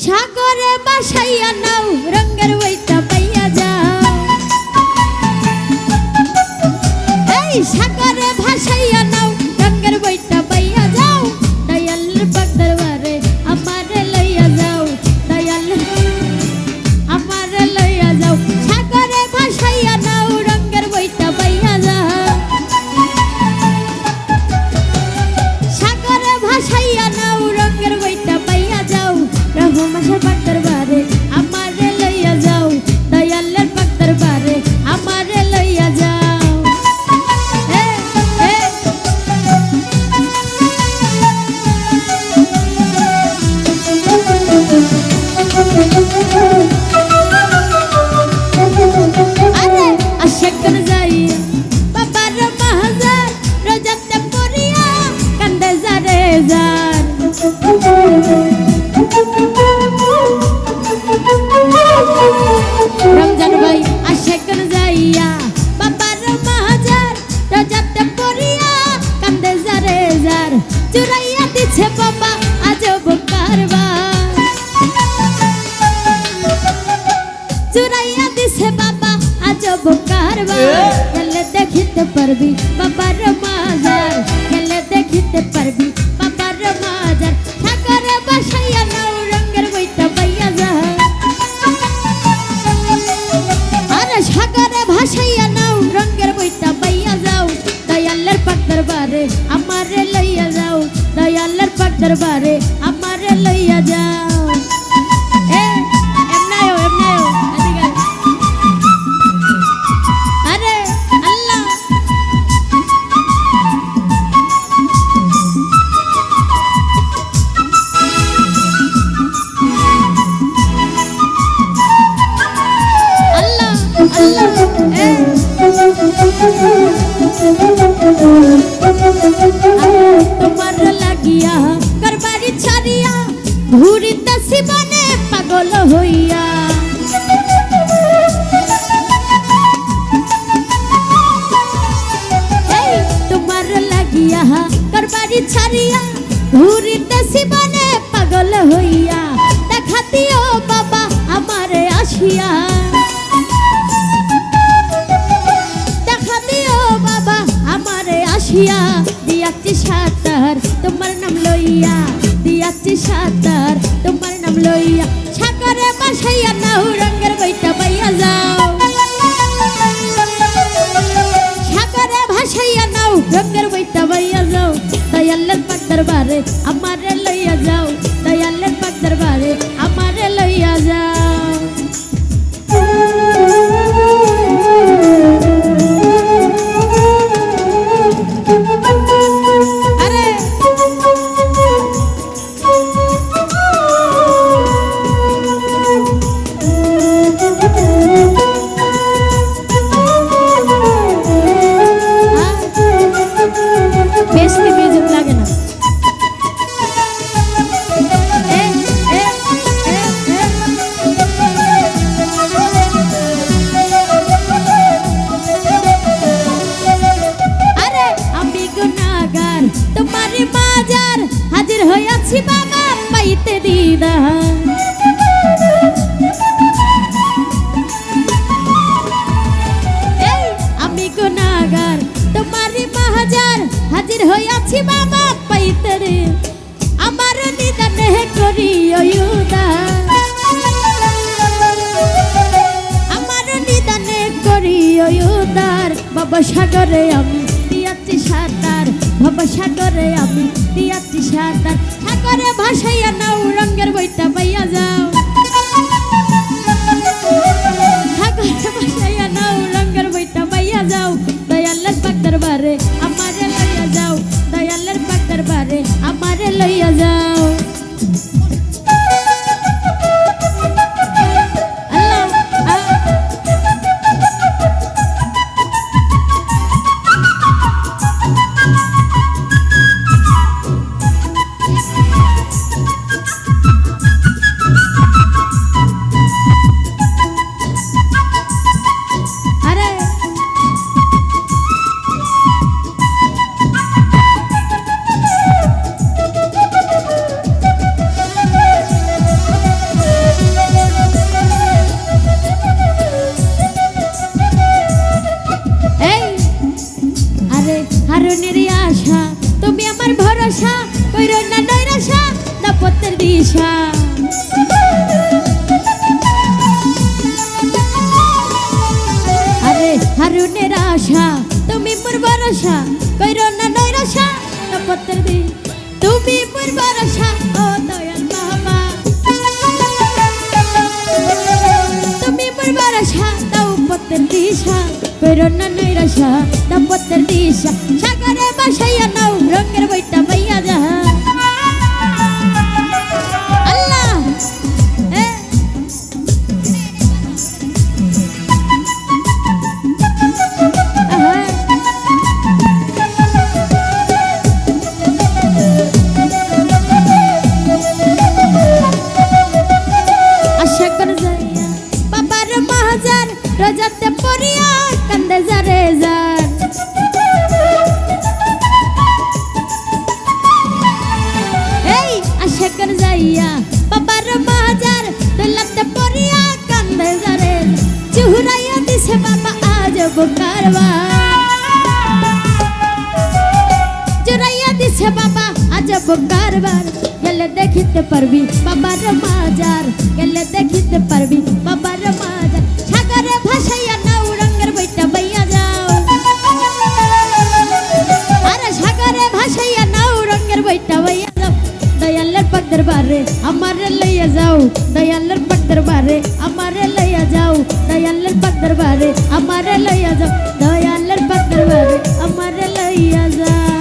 সাগরে বাসাইয়া নাও রঙের বইটা পাইয়া যাও। এই সাগরে ভাসাইয়া নাও রঙের বইটা পাইয়া যাও। দয়ালের পাক দরবারে আমারে লইয়া যাও। দয়াল আমারে লইয়া যাও। সাগরে ভাসাইয়া নাও রঙের বইটা পাইয়া যাও। সাগরে ভাসাইয়া নাও রঙের বইটা পাইয়া যাও। রহমানের পাক দরবারে আমারে লইয়া যাও। দয়ালের পাক দরবারে আমারে লইয়া যাও। আরে আশাকন যাইয়া বাবার মাহাজার রোজাতে পড়িয়া কান্দে যারে যার। রমজান ভাই আশাকন যাইয়া বাবার মাহাজার রোজাতে পড়িয়া কান্দে যারে যার। চুরাইয়া দিছে বাবা আজব কারবার। চুরাইয়া দিছে বাবা আজব কারবার। গেলে দেখিতে পারবি বাবার মাজার। গেলে দেখিতে পারবি বাবার মাজার। সাগরে বাসাইয়া নাও রঙের বইটা পাইয়া যাও। আরে সাগরে ভাসাইয়া নাও রঙের বইটা পাইয়া যাও। দয়ালের পাক দরবারে আমারে লইয়া যাও। দয়ালের পাক দরবারে আমারে লইয়া যাও। আরে আল্লাহ আল্লাহ আল্লাহ তোমার লাগিয়া করবারি ছাড়িয়া ঘুরিতেছি বনে পাগল হইয়া। তোমার লাগিয়া করবারি ছাড়িয়া ঘুরিতেছি বনে পাগল হইয়া। দেখা দিও বাবা আমারে আসিয়া। দেখা দিও বাবা আমারে আসিয়া। দিয়াচ্ছি সাঁতার তোমার নাম লইয়া। দিয়াচ্ছি সাঁতার তোমার নাম লইয়া। সাগরে বাসাইয়া নাও রঙের বইটা পাইয়া যাও। সাগরে ভাসাইয়া নাও রঙের বইটা পাইয়া যাও। দয়ালের পাক দরবারে আমারে লইয়া যাও। দয়ালের পাক দরবারে আমারে লইয়া যাও। আরে বেশি মিউজিক লাগে না। আরে আমি গুনাহগার তোমারই মাজার হাজির হইয়াছি বাবা পাইতে দিদার। আমি গুনাহগার তোমারই মাজার হাজির হইয়াছি বাবা পাইতে রে। আমার নিদানে করিও উদার। আমার নিদানে করিও উদার। বাবা সাগরে আমি দিয়াচ্ছি সাঁতার। বাবা সাগরে আমি দিয়াচ্ছি সাঁতার। সাগরে ভাসাইয়া নাও রঙের বইটা পাইয়া যাও। সাগরে ভাসাইয়া নাও রঙের বইটা পাইয়া যাও। দয়ালের পাক দরবারে আমারে লইয়া যাও। দয়ালের পাক দরবারে আমারে লইয়া যাও। দাম্পত্যের দিশা কইরো না নৈরাশা দাম্পত্যের দিশা সাগরে ভাসাইয়া নাও রঙের বইটা বাইয়া যাহা আল্লাহ আশা করে যাইয়া বাবার মাহাজার রোজাতে পড়িয়া কান্দে যারে যার এই আশা করে যাইয়া বাবার মাহাজার দৌলতে পড়িয়া কান্দে যারে চুরাইয়া দিছে বাবা আজ কারবার চুরাইয়া দিছে বাবা আজ কারবার গেলে দেখিতে পারবি বাবার মাজার গেলে দেখিতে পারবি বাবার মাজার সাগরে ভাসাইয়া নাও রঙের বইটা বাইয়া যাও আরে সাগরে ভাসাইয়া নাও রঙের বইটা বাইয়া যাও দয়ালের পাক দরবারে আমারে লইয়া যাও দয়ালের পাক দরবারে আমারে লইয়া যাও দয়ালের পাক দরবারে আমারে লইয়া যাও দয়ালের পাক দরবারে আমারে লইয়া যাও